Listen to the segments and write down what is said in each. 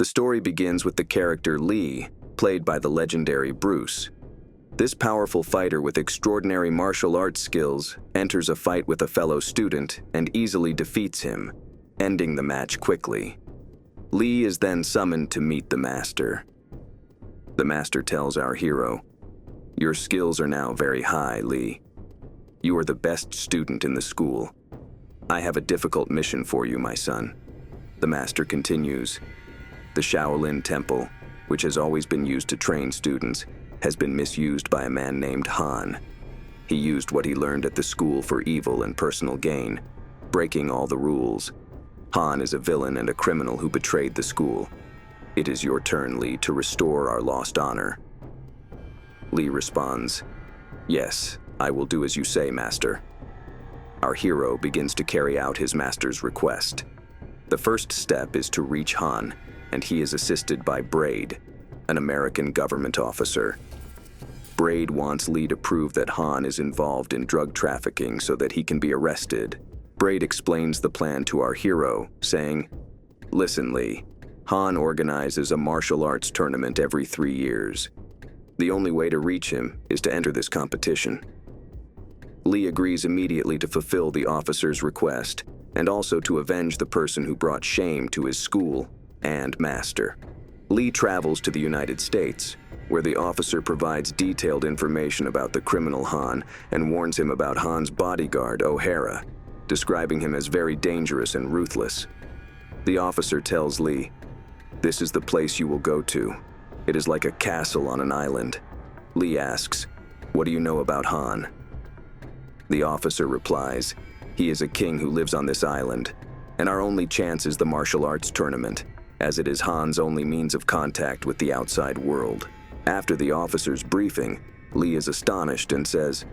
The story begins with the character Lee, played by the legendary Bruce. This powerful fighter with extraordinary martial arts skills enters a fight with a fellow student and easily defeats him, ending the match quickly. Lee is then summoned to meet the master. The master tells our hero, "Your skills are now very high, Lee. You are the best student in the school. I have a difficult mission for you, my son." The master continues, "The Shaolin Temple, which has always been used to train students, has been misused by a man named Han. He used what he learned at the school for evil and personal gain, breaking all the rules. Han is a villain and a criminal who betrayed the school. It is your turn, Lee, to restore our lost honor." Lee responds, "Yes, I will do as you say, master." Our hero begins to carry out his master's request. The first step is to reach Han, and he is assisted by Braid, an American government officer. Braid wants Lee to prove that Han is involved in drug trafficking so that he can be arrested. Braid explains the plan to our hero, saying, "Listen, Lee, Han organizes a martial arts tournament every 3 years. The only way to reach him is to enter this competition." Lee agrees immediately to fulfill the officer's request and also to avenge the person who brought shame to his school and master. Lee travels to the United States, where the officer provides detailed information about the criminal Han and warns him about Han's bodyguard, O'Hara, describing him as very dangerous and ruthless. The officer tells Lee, "This is the place you will go to. It is like a castle on an island." Lee asks, "What do you know about Han?" The officer replies, "He is a king who lives on this island, and our only chance is the martial arts tournament, as it is Han's only means of contact with the outside world." After the officer's briefing, Lee is astonished and says,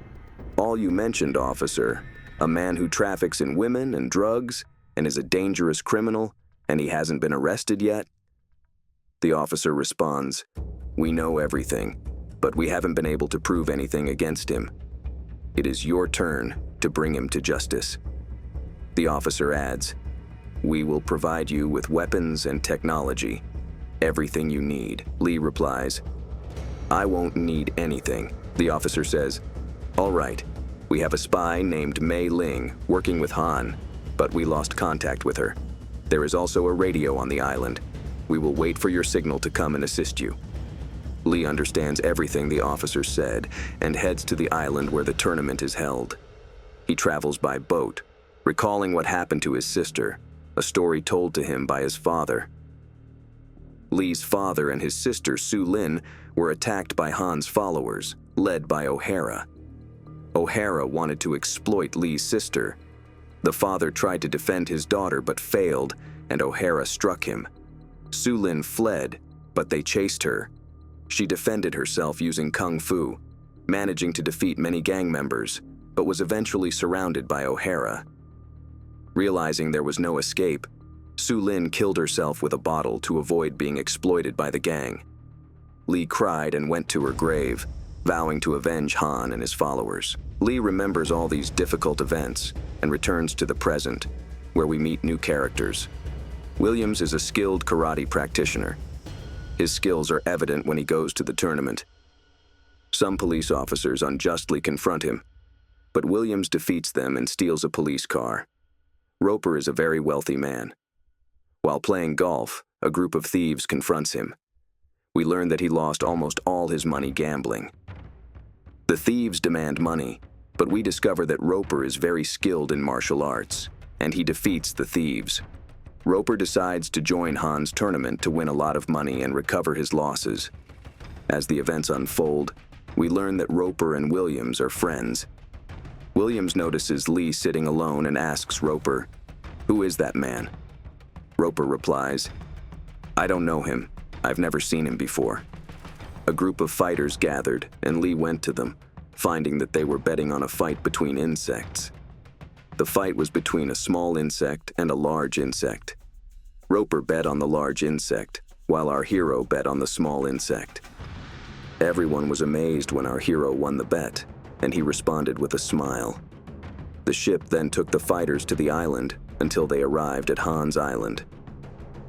"All you mentioned, officer, a man who traffics in women and drugs and is a dangerous criminal, and he hasn't been arrested yet?" The officer responds, "We know everything, but we haven't been able to prove anything against him. It is your turn to bring him to justice." The officer adds, "We will provide you with weapons and technology, everything you need." Lee replies, "I won't need anything." The officer says, "All right, we have a spy named Mei Ling working with Han, but we lost contact with her. There is also a radio on the island. We will wait for your signal to come and assist you." Lee understands everything the officer said and heads to the island where the tournament is held. He travels by boat, recalling what happened to his sister, a story told to him by his father. Lee's father and his sister, Su Lin, were attacked by Han's followers, led by O'Hara. O'Hara wanted to exploit Lee's sister. The father tried to defend his daughter but failed, and O'Hara struck him. Su Lin fled, but they chased her. She defended herself using kung fu, managing to defeat many gang members, but was eventually surrounded by O'Hara. Realizing there was no escape, Su Lin killed herself with a bottle to avoid being exploited by the gang. Lee cried and went to her grave, vowing to avenge Han and his followers. Lee remembers all these difficult events and returns to the present, where we meet new characters. Williams is a skilled karate practitioner. His skills are evident when he goes to the tournament. Some police officers unjustly confront him, but Williams defeats them and steals a police car. Roper is a very wealthy man. While playing golf, a group of thieves confronts him. We learn that he lost almost all his money gambling. The thieves demand money, but we discover that Roper is very skilled in martial arts, and he defeats the thieves. Roper decides to join Han's tournament to win a lot of money and recover his losses. As the events unfold, we learn that Roper and Williams are friends. Williams notices Lee sitting alone and asks Roper, "Who is that man?" Roper replies, "I don't know him. I've never seen him before." A group of fighters gathered, and Lee went to them, finding that they were betting on a fight between insects. The fight was between a small insect and a large insect. Roper bet on the large insect, while our hero bet on the small insect. Everyone was amazed when our hero won the bet, and he responded with a smile. The ship then took the fighters to the island until they arrived at Han's Island.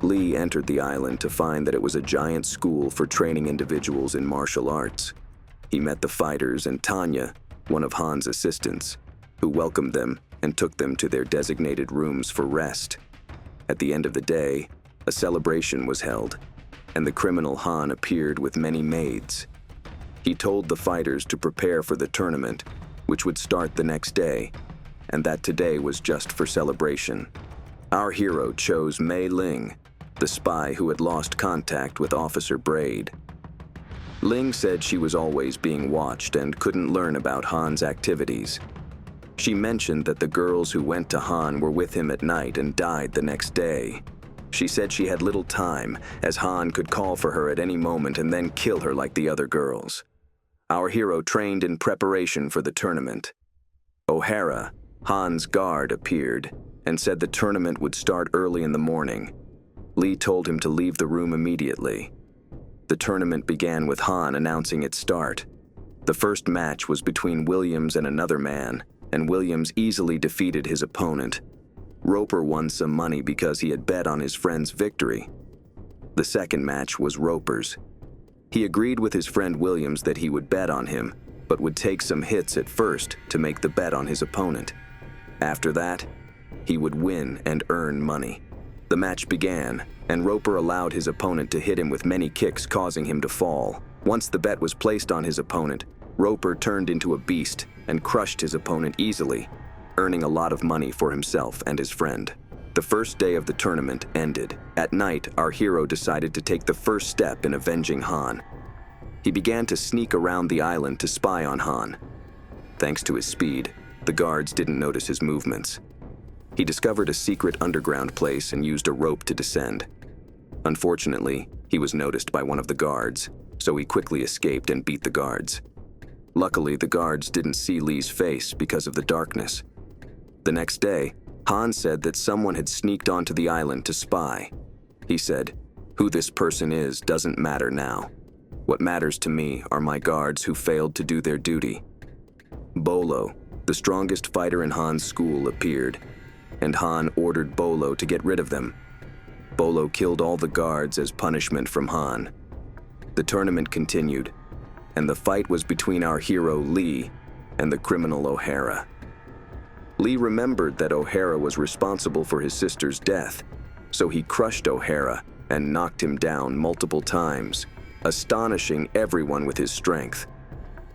Lee entered the island to find that it was a giant school for training individuals in martial arts. He met the fighters and Tanya, one of Han's assistants, who welcomed them and took them to their designated rooms for rest. At the end of the day, a celebration was held, and the criminal Han appeared with many maids. He told the fighters to prepare for the tournament, which would start the next day, and that today was just for celebration. Our hero chose Mei Ling, the spy who had lost contact with Officer Braid. Ling said she was always being watched and couldn't learn about Han's activities. She mentioned that the girls who went to Han were with him at night and died the next day. She said she had little time, as Han could call for her at any moment and then kill her like the other girls. Our hero trained in preparation for the tournament. O'Hara, Han's guard, appeared and said the tournament would start early in the morning. Lee told him to leave the room immediately. The tournament began with Han announcing its start. The first match was between Williams and another man, and Williams easily defeated his opponent. Roper won some money because he had bet on his friend's victory. The second match was Roper's. He agreed with his friend Williams that he would bet on him, but would take some hits at first to make the bet on his opponent. After that, he would win and earn money. The match began, and Roper allowed his opponent to hit him with many kicks, causing him to fall. Once the bet was placed on his opponent, Roper turned into a beast and crushed his opponent easily, earning a lot of money for himself and his friend. The first day of the tournament ended. At night, our hero decided to take the first step in avenging Han. He began to sneak around the island to spy on Han. Thanks to his speed, the guards didn't notice his movements. He discovered a secret underground place and used a rope to descend. Unfortunately, he was noticed by one of the guards, so he quickly escaped and beat the guards. Luckily, the guards didn't see Lee's face because of the darkness. The next day, Han said that someone had sneaked onto the island to spy. He said, "Who this person is doesn't matter now. What matters to me are my guards who failed to do their duty." Bolo, the strongest fighter in Han's school, appeared, and Han ordered Bolo to get rid of them. Bolo killed all the guards as punishment from Han. The tournament continued, and the fight was between our hero Lee and the criminal O'Hara. Lee remembered that O'Hara was responsible for his sister's death, so he crushed O'Hara and knocked him down multiple times, astonishing everyone with his strength.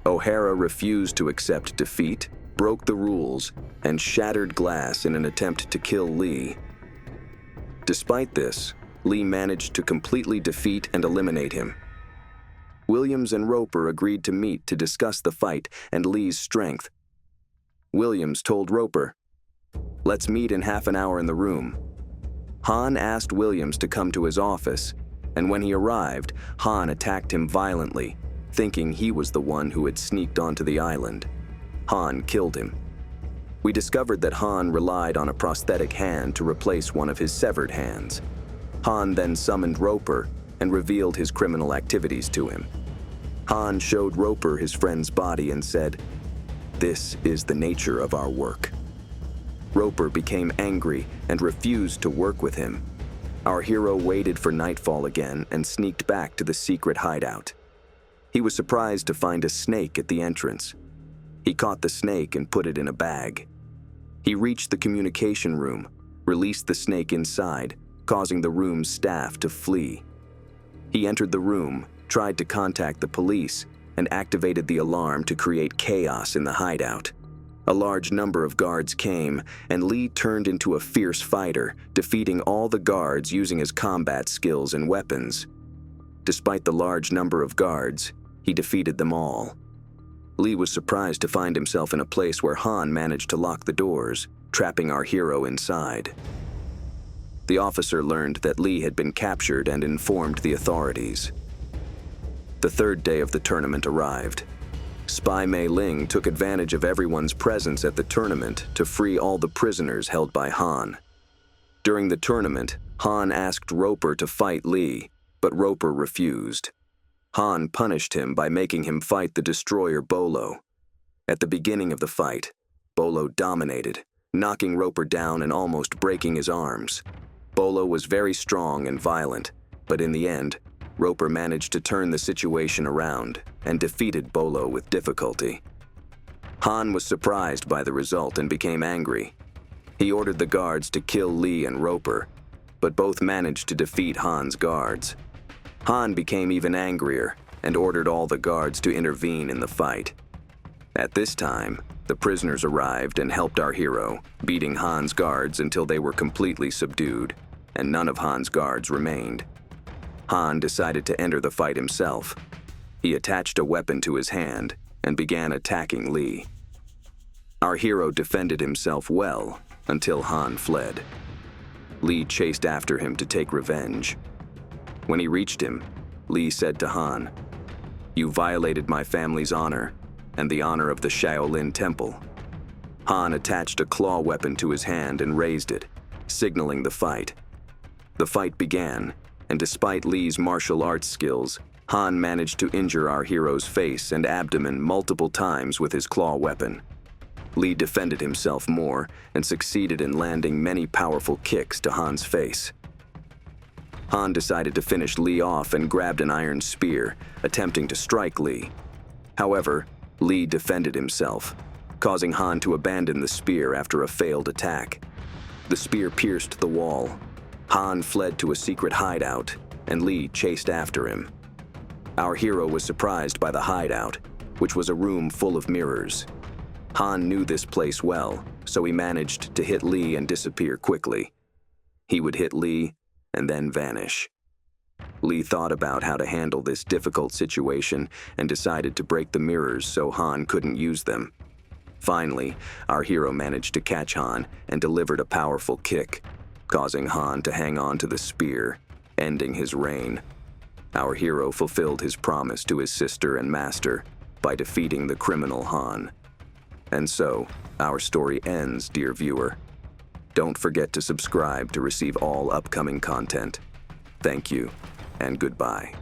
O'Hara refused to accept defeat, broke the rules, and shattered glass in an attempt to kill Lee. Despite this, Lee managed to completely defeat and eliminate him. Williams and Roper agreed to meet to discuss the fight and Lee's strength. Williams told Roper, "Let's meet in half an hour in the room." Han asked Williams to come to his office, and when he arrived, Han attacked him violently, thinking he was the one who had sneaked onto the island. Han killed him. We discovered that Han relied on a prosthetic hand to replace one of his severed hands. Han then summoned Roper and revealed his criminal activities to him. Han showed Roper his friend's body and said, "This is the nature of our work." Roper became angry and refused to work with him. Our hero waited for nightfall again and sneaked back to the secret hideout. He was surprised to find a snake at the entrance. He caught the snake and put it in a bag. He reached the communication room, released the snake inside, causing the room's staff to flee. He entered the room, tried to contact the police, and activated the alarm to create chaos in the hideout. A large number of guards came, and Lee turned into a fierce fighter, defeating all the guards using his combat skills and weapons. Despite the large number of guards, he defeated them all. Lee was surprised to find himself in a place where Han managed to lock the doors, trapping our hero inside. The officer learned that Lee had been captured and informed the authorities. The third day of the tournament arrived. Spy Mei Ling took advantage of everyone's presence at the tournament to free all the prisoners held by Han. During the tournament, Han asked Roper to fight Lee, but Roper refused. Han punished him by making him fight the destroyer Bolo. At the beginning of the fight, Bolo dominated, knocking Roper down and almost breaking his arms. Bolo was very strong and violent, but in the end, Roper managed to turn the situation around and defeated Bolo with difficulty. Han was surprised by the result and became angry. He ordered the guards to kill Lee and Roper, but both managed to defeat Han's guards. Han became even angrier and ordered all the guards to intervene in the fight. At this time, the prisoners arrived and helped our hero, beating Han's guards until they were completely subdued, and none of Han's guards remained. Han decided to enter the fight himself. He attached a weapon to his hand and began attacking Lee. Our hero defended himself well until Han fled. Lee chased after him to take revenge. When he reached him, Lee said to Han, "You violated my family's honor and the honor of the Shaolin Temple." Han attached a claw weapon to his hand and raised it, signaling the fight. The fight began, and despite Lee's martial arts skills, Han managed to injure our hero's face and abdomen multiple times with his claw weapon. Lee defended himself more and succeeded in landing many powerful kicks to Han's face. Han decided to finish Lee off and grabbed an iron spear, attempting to strike Lee. However, Lee defended himself, causing Han to abandon the spear after a failed attack. The spear pierced the wall. Han fled to a secret hideout, and Lee chased after him. Our hero was surprised by the hideout, which was a room full of mirrors. Han knew this place well, so he managed to hit Lee and disappear quickly. He would hit Lee and then vanish. Lee thought about how to handle this difficult situation and decided to break the mirrors so Han couldn't use them. Finally, our hero managed to catch Han and delivered a powerful kick, causing Han to hang on to the spear, ending his reign. Our hero fulfilled his promise to his sister and master by defeating the criminal Han. And so, our story ends, dear viewer. Don't forget to subscribe to receive all upcoming content. Thank you, and goodbye.